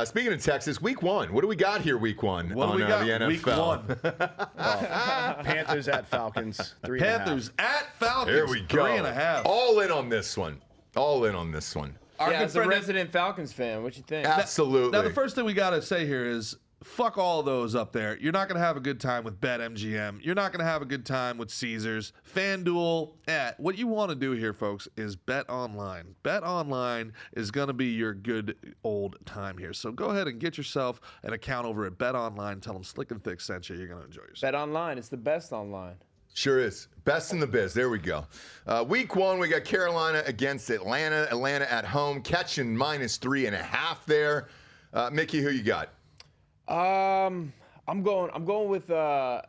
Speaking of Texas, week one. What do we got here week one What do on we got? the NFL? Week one. Panthers at Falcons. 3.5. Panthers at Falcons. Here we go. 3.5. All in on this one. All in on this one. Our Yeah, good as a friend- resident Falcons fan, what you think? Absolutely. Now, the first thing we got to say here is fuck all of those up there. You're not going to have a good time with BetMGM. You're not going to have a good time with Caesars. FanDuel. What you want to do here, folks, is bet online. Bet online is going to be your good old time here. So go ahead and get yourself an account over at Bet Online. Tell them Slick and Thick sent you. You're going to enjoy yourself. Bet online. It's the best online. Sure is. Best in the biz. There we go. Week one, we got Carolina against Atlanta. Atlanta at home, catching -3.5 there. Mickey, who you got? I'm going with the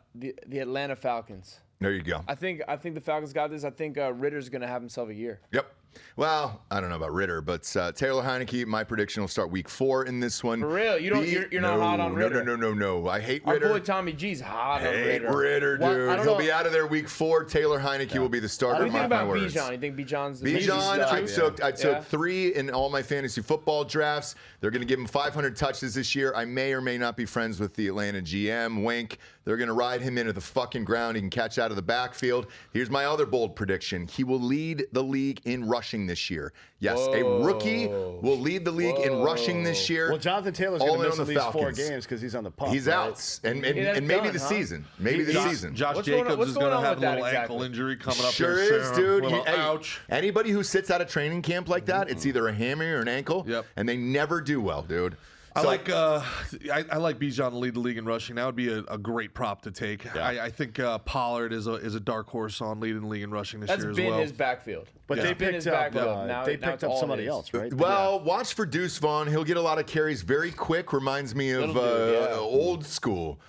Atlanta Falcons. There you go. I think the Falcons got this. I think Ritter's gonna have himself a year. Yep. Well, I don't know about Ritter, but Taylor Heineke, my prediction will start week 4 in this one. For real? You're not hot on Ritter? No. I hate Our Ritter. boy Tommy G's hot on Hate Ritter. Ritter, Well, I dude. don't He'll know. be out of there week 4. Taylor Heineke will be the starter. What do you think Mark my about words. Bijan? You think Bijan's the Bijan, I took 3 in all my fantasy football drafts. They're going to give him 500 touches this year. I may or may not be friends with the Atlanta GM. Wink. They're going to ride him into the fucking ground. He can catch out of the backfield. Here's my other bold prediction. He will lead the league in rushing this year. Yes, a rookie will lead the league in rushing this year. Well, Jonathan Taylor's All going to in miss on at the least 4 Falcons. games because he's on the pump. He's right? out. And that's maybe done, the huh? season. Maybe the season. Josh What's going on- Jacobs what's is going going to on have a with that little ankle exactly? injury coming up Sure here is, soon. dude. Little Hey, ouch. anybody who sits out of training camp like that, it's either a hammy or an ankle, Yep. and they never do well, dude. I So- like I like Bijan to lead the league in rushing. That would be a great prop to take. Yeah. I think Pollard is a dark horse on leading the league in rushing this That's year as been well. his backfield. But That's they been picked his up, backfield. Now it's all somebody his. else, right? Well, watch for Deuce Vaughn. He'll get a lot of carries very quick. Reminds me of Little dude, yeah. old school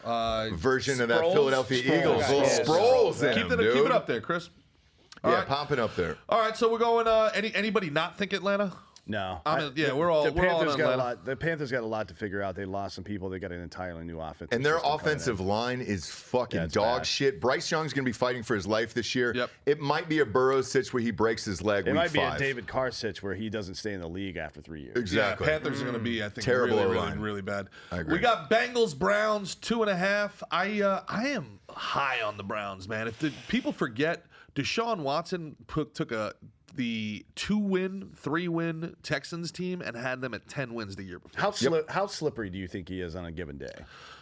version of that Sproles? Philadelphia Sproles. Eagles. Little Yeah. Sproles in Keep him, it dude. up there, Chris. Yeah, All right. popping up there. All right, so we're going. Anybody not think Atlanta? No. We're all The in Panthers got a Atlanta. lot. The Panthers got a lot to figure out. They lost some people. They got an entirely new offense. And their offensive line is fucking it's dog bad. shit. Bryce Young's going to be fighting for his life this year. Yep. It might be a Burrows sitch where he breaks his leg It week might be 5. a David Carr sitch where he doesn't stay in the league after 3 years. Exactly. Yeah, Panthers are going to be, I think, Terrible really, O-line. really bad. I agree. We got Bengals, Browns, 2.5. I am high on the Browns, man. If the people forget, Deshaun Watson took the 2-win, 3-win Texans team and had them at 10 wins the year before. How slippery do you think he is on a given day?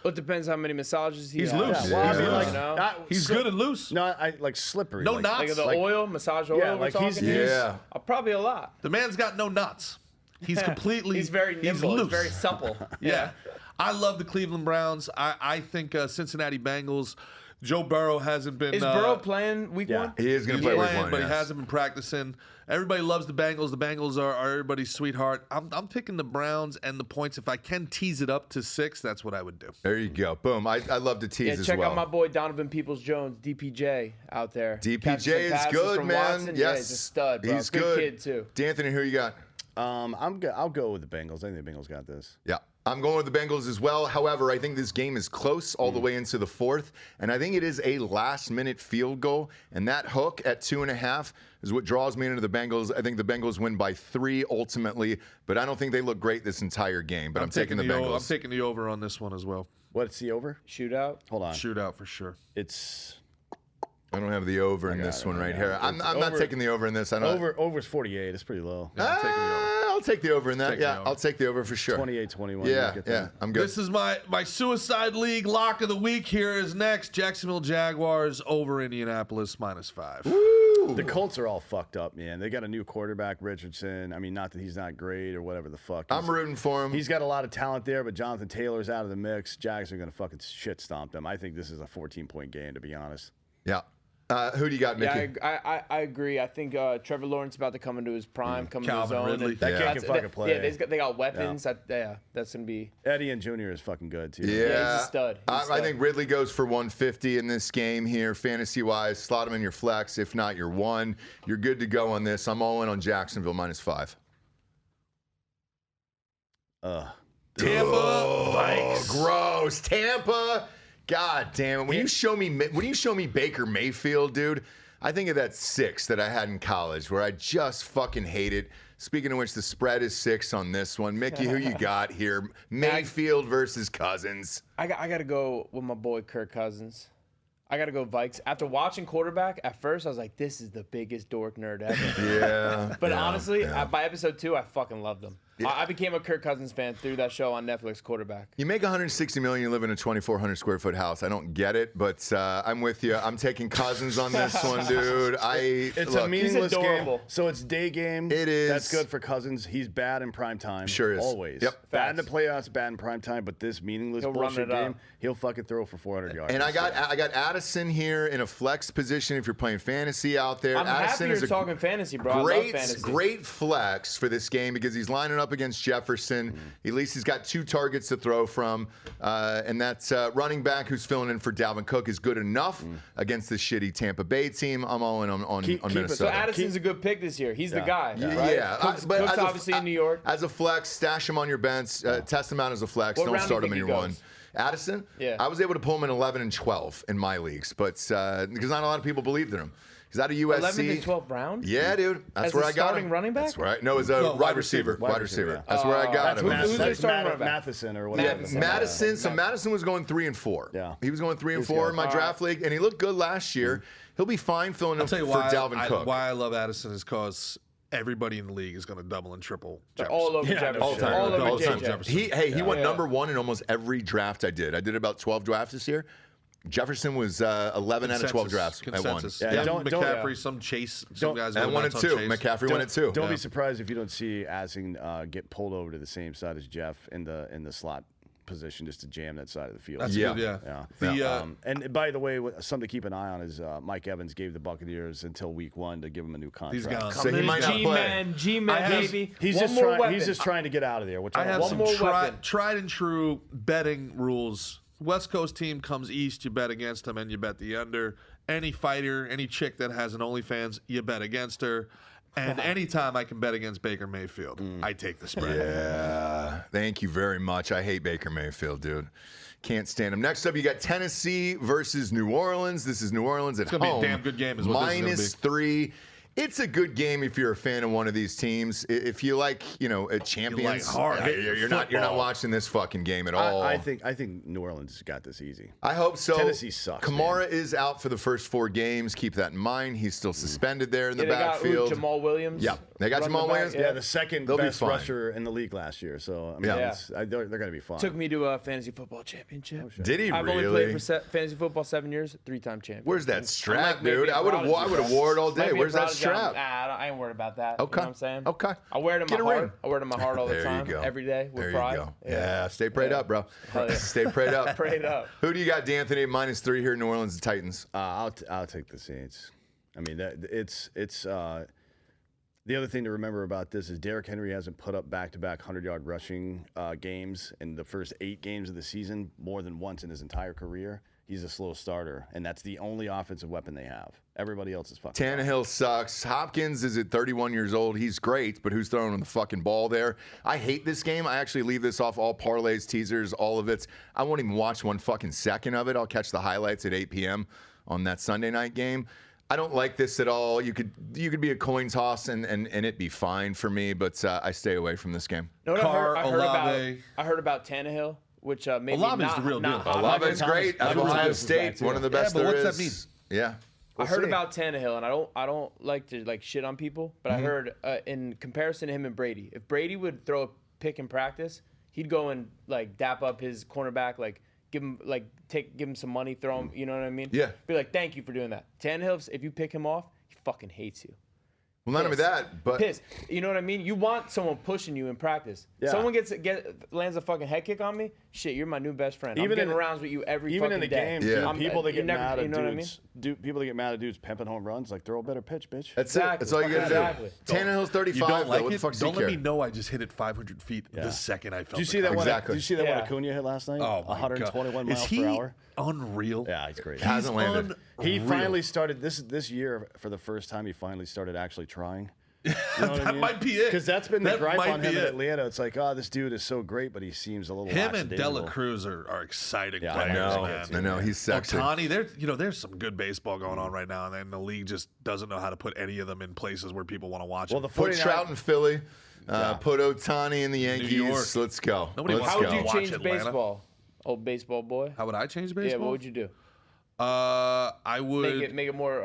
Well, it depends how many massages he He's has. loose. Yeah, well, I Yeah. mean, like, You know? He's good and loose. No, I like slippery. No like, knots. Like the Like- oil, massage oil. Yeah, we're like he's- talking? Yeah. Probably a lot. The man's got no nuts. He's completely. He's very nimble. He's He's loose. very supple. Yeah. I love the Cleveland Browns. I think Cincinnati Bengals. Joe Burrow hasn't been. Is Burrow playing week yeah. 1? He is going He's to play week playing, 1, but yes. he hasn't been practicing. Everybody loves the Bengals. The Bengals are everybody's sweetheart. I'm picking the Browns and the points. If I can tease it up to 6, that's what I would do. There you go. Boom. I love to tease Yeah, as check well. out my boy Donovan Peoples-Jones, DPJ, out there. DPJ Catching some is passes good, from man. Watson. Yes. Yeah, he's a stud, bro. He's good good. kid, too. D'Anthony, who you got? I'll go with the Bengals. I think the Bengals got this. Yeah. I'm going with the Bengals as well. However, I think this game is close all the way into the fourth, and I think it is a last-minute field goal, and that hook at 2.5 is what draws me into the Bengals. I think the Bengals win by 3 ultimately, but I don't think they look great this entire game, but I'm taking the Bengals. I'm taking the over on this one as well. What's the over? Shootout. Hold on. Shootout for sure. I don't have the over in this one right here. I'm not taking the over in this. I don't. Over's 48. It's pretty low. Yeah, I'm taking the over. I'll take the over in that. I'll take the over for sure. 28-21. Yeah, I'm good. This is my Suicide League lock of the week. Here is next. Jacksonville Jaguars over Indianapolis -5. Woo! The Colts are all fucked up, man. They got a new quarterback, Richardson. I mean, not that he's not great or whatever the fuck. I'm rooting for him. He's got a lot of talent there, but Jonathan Taylor's out of the mix. Jags are going to fucking shit stomp them. I think this is a 14-point game, to be honest. Yeah. Who do you got, Mickey? Yeah, I agree. I think Trevor Lawrence about to come into his prime, come into his Calvin own. Ridley. That kid can fucking play. Yeah, they got weapons. That's gonna be. Eddie Jr. is fucking good too. Yeah, he's a stud. I think Ridley goes for 150 in this game here, fantasy-wise. Slot him in your flex. If not, you're one. You're good to go on this. I'm all in on Jacksonville -5. Tampa Vikes. Gross. Tampa. God damn it. When you show me Baker Mayfield, dude, I think of that 6 that I had in college where I just fucking hate it. Speaking of which, the spread is 6 on this one. Mickey, who you got here? Mayfield versus Cousins. I got to go with my boy Kirk Cousins. I got to go Vikes. After watching quarterback, at first I was like, this is the biggest dork nerd ever. Yeah. But honestly, by episode 2, I fucking loved him. Yeah. I became a Kirk Cousins fan through that show on Netflix, Quarterback. You make $160 million, you live in a 2,400 square foot house. I don't get it, but I'm with you. I'm taking Cousins on this one, dude. It's a meaningless game. So it's day game. It is. That's good for Cousins. He's bad in prime time. Sure is. Always. Yep. Bad in the playoffs, bad in prime time, but this meaningless bullshit game, he'll fucking throw for 400 yards. And I got Addison here in a flex position if you're playing fantasy out there. I'm Addison happy you're talking fantasy, bro. Great, I love fantasy. Great flex for this game because he's lining up against Jefferson. At least he's got 2 targets to throw from. And that's running back who's filling in for Dalvin Cook is good enough against the shitty Tampa Bay team. I'm all in on Minnesota. So Addison's a good pick this year. He's the guy. Right? Yeah. Cook's But obviously in New York. As a flex, stash him on your bench. Test him out as a flex. Don't start him in your one. Addison, I was able to pull him in 11 and 12 in my leagues, but because not a lot of people believed in him. He's out of USC. 11th and 12th round? Yeah, dude. That's where I got him. Starting running back? That's right. No, as a wide receiver. Wide receiver. That's where I got him. Who's their starting running back? Matheson or whatever. Yeah, Madison. So Madison was going 3 and 4. Yeah. He was going 3 and 4 in my draft league, and he looked good last year. He'll be fine filling in for Dalvin Cook. Why I love Addison is because everybody in the league is going to double and triple Jefferson. All over Jefferson. All the time. Jefferson. He went number 1 in almost every draft I did. I did about 12 drafts this year. Jefferson was 11 out of 12 drafts at 1. Yeah, McCaffrey, some Chase, some guys and 1 and 2. McCaffrey won it too. Don't be surprised if you don't see Addison get pulled over to the same side as Jeff in the slot position just to jam that side of the field. That's good, yeah. And by the way, something to keep an eye on is Mike Evans gave the Buccaneers until week 1 to give him a new contract. He's gone. So he might not play. G-Man, baby. He's just trying to get out of there. Which I have one some more tried and true betting rules. West Coast team comes east, you bet against them, and you bet the under. Any fighter, any chick that has an OnlyFans, you bet against her. And anytime I can bet against Baker Mayfield, I take the spread. Yeah. Thank you very much. I hate Baker Mayfield, dude. Can't stand him. Next up, you got Tennessee versus New Orleans. This is New Orleans at home. It's going to be a damn good game is what this is going to be. -3. It's a good game if you're a fan of one of these teams. If you like, a champions, you're not watching this fucking game at all. I think New Orleans got this easy. I hope so. Tennessee sucks. Kamara is out for the first 4 games. Keep that in mind. He's still suspended there in the backfield. Got Jamal Williams. Yeah, they got Jamal Williams. Yeah, the second best rusher in the league last year. So I mean, they're going to be fine. Took me to a fantasy football championship. Oh, did he I've really? only played for fantasy football 7 years. 3-time champion. Where's that strap, dude? I would have wore it all day. Where's that strap? I ain't worried about that. Okay. You know what I'm saying? Okay. I wear it in my heart. I wear it in my heart all the There time. you go. Every day with There pride. you go. Yeah, stay prayed up, bro. Stay prayed up. Prayed up. Who do you got, D'Anthony? -3 here in New Orleans, the Titans. I'll take the Saints. I mean, it's the other thing to remember about this is Derrick Henry hasn't put up back-to-back 100-yard rushing games in the first 8 games of the season more than once in his entire career. he's a slow starter, and that's the only offensive weapon they have. Everybody else is fucking. Tannehill sucks. Hopkins is at 31 years old. He's great, but who's throwing him the fucking ball there? I hate this game. I actually leave this off all parlays, teasers, all of it. I won't even watch one fucking second of it. I'll catch the highlights at 8 p.m. on that Sunday night game. I don't like this at all. You could be a coin toss and it be fine for me, but I stay away from this game. No, Olave. I heard about Tannehill, which made me Olave's the real deal. Olave's great. Out of Ohio State, one of the best but there what's is. that mean? Yeah. I heard about Tannehill, and I don't like to shit on people, but I heard in comparison to him and Brady, if Brady would throw a pick in practice, he'd go and dap up his cornerback, give him some money, throw him, you know what I mean? Yeah. Be like, thank you for doing that. Tannehill, if you pick him off, he fucking hates you. Well, not only that, but Piss. You know what I mean? You want someone pushing you in practice. Yeah. Someone lands a fucking head kick on me. Shit, you're my new best friend. Even I'm getting in- rounds with you every Even fucking in the day. game, Yeah. dude, people that get mad at you know what I mean? dudes, people that get mad at dudes pimping home runs, throw a better pitch, bitch. that's it. That's all you got to Exactly. do. Tannehill's 35. You don't like though. What it? the fuck does Don't he let care? me know I just hit it 500 feet the second I felt Did you see that one? Exactly. Did you see that one Yeah. Acuna hit last night? Oh, my 121 God. miles Is he per hour. unreal? Yeah, he's great. Hasn't landed. He finally started this year for the first time. He finally started actually trying. You know what I mean? might be it. Because that's been the That gripe might on be him in it. Atlanta. It's like, this dude is so great, but he seems a little. Him and lackadaisical. Dela Cruz are exciting Yeah, players, man. I know. He's sexy. Otani, there's some good baseball going on right now, and then the league just doesn't know how to put any of them in places where people want to watch Well, them. the Put 49 Trout in Philly. Put Otani in the Yankees. York. Let's go. Nobody Let's wants How to would you watch change Atlanta. baseball? Old baseball boy. How would I change baseball? Yeah, what would you do? I would. Make it more,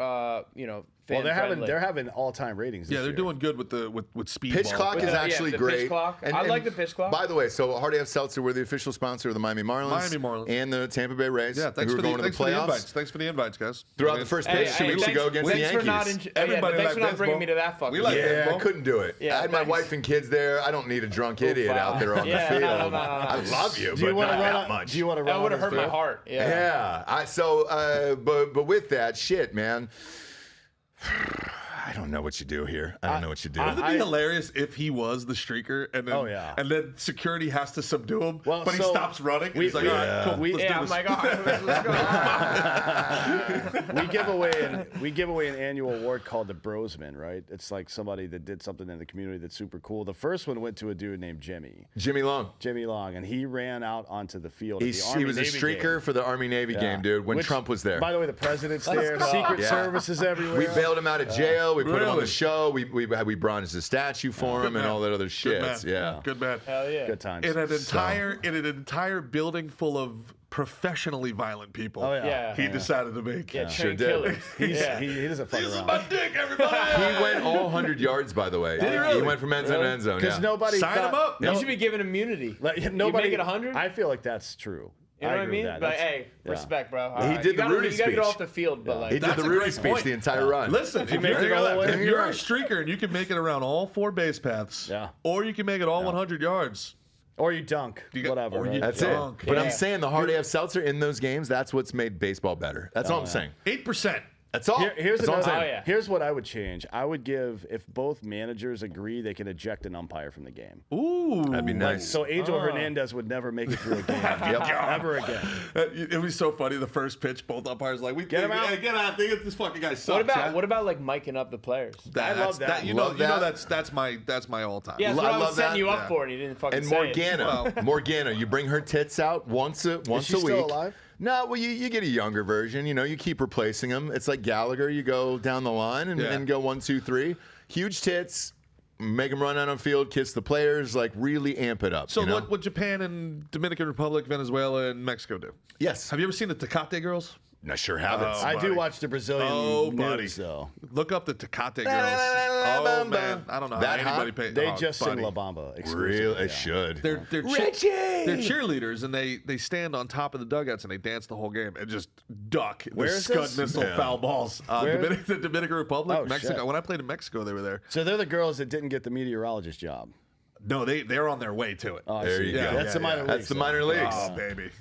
Well, fan-friendly. they're having all-time ratings. Yeah, this they're year. doing good with speed. Pitch clock is yeah, actually the great. pitch clock. I like the pitch clock. By the way, so Hard AF Seltzer, we're the official sponsor of the Miami Marlins, And the Tampa Bay Rays. Yeah, thanks who for are going the to the playoffs. invites. Thanks for the invites, guys. Throughout the first pitch 2 weeks ago against the thanks for not Yankees. Everybody thanks like for not bringing baseball. me to that fucking. We like game. Yeah, I baseball. couldn't do it. Yeah, I had my thanks. wife and kids there. I don't need a drunk idiot out there on the Yeah, field. no. I love you, Do you but want not to that run? much. Do you want to run? That would have on hurt his my field? heart. Yeah. Yeah. But with that shit, man. I don't know what you do here. I don't know what you do. Wouldn't it be hilarious if he was the streaker and then, Oh, yeah. and then security has to subdue him, Well, but he so stops running? And he's like, we- all right, cool, let's do Yeah, I'm this. like, all right, let's go. We give away an annual award called the Brosman, right? It's like somebody that did something in the community that's super cool. The first one went to a dude named Jimmy Jimmy Long. and he ran out onto the field. At the He was a Army-Navy streaker game. for the Army-Navy Yeah. game, dude, when Which, Trump was there. By the way, the president's there, Secret Yeah. Services everywhere. We bailed him out of jail. We put him on the Really? show. We bronzed a statue for him and all that other shit. Good man. Yeah. Good man. Hell yeah. Good times. In an entire building full of professionally violent people. Oh, yeah. Yeah. He decided to make. Yeah, Sure trained did. killers. He doesn't fuck This is around. my dick, everybody. He went all 100 yards, by the way. Did he really? He went from end zone to end zone. Because Yeah. nobody Sign thought, him up. You should be given immunity. Nobody You make it 100. I feel like that's true. You know what I agree mean? with that. But That's- hey, yeah. respect, bro. He did the Rudy You gotta get speech. off the field, but He like, did That's the a Rudy great speech point. the entire run. Listen, if make it all the way, if you're a right. streaker and you can make it around all 4 base paths, Yeah. or you can make it all 100 yards. Or you dunk, You got- whatever. or you right? That's Dunk. it. But Yeah. I'm saying the Hard AF Seltzer in those games, that's what's made baseball better. That's all I'm yeah. saying. 8%. That's all. Here's that's all I'm another. saying. Oh, yeah. Here's what I would change. I would give, if both managers agree, they can eject an umpire from the game. Ooh. That'd be nice. So Angel Hernandez would never make it through a game ever again. It was so funny. The first pitch, both umpires like, "We Get him out. Get out! Think this fucking guy sucks." what about like miking up the players? I love that. You Love know that. that's my all time. Yeah, that's I what I was love setting that. you up Yeah. for, and you didn't fucking And say it. Morgana, you bring her tits out once a she week. still alive? No, well, you get a younger version. You know, you keep replacing them. It's like Gallagher. You go down the line and go 1, 2, 3. Huge tits. Make them run out on field, kiss the players, like really amp it up. So you know? what would Japan and Dominican Republic, Venezuela, and Mexico do? Yes. Have you ever seen the Tecate girls? I sure haven't. I do watch the Brazilian news, though. Look up the Tecate girls. Oh man, I don't know That how anybody hot? pays. They oh, just buddy. sing La Bamba. exclusively, Really? yeah. It should. They're Richie! they're cheerleaders, and they stand on top of the dugouts and they dance the whole game and just duck Where the is Scud this? missile Yeah. foul balls. Where- The Dominican Republic, Oh, Mexico. shit. When I played in Mexico, they were there. So they're the girls that didn't get the meteorologist job. No, they're on their way to it. Oh, I There see. you go. That's the minor leagues. That's the minor leagues. Oh baby,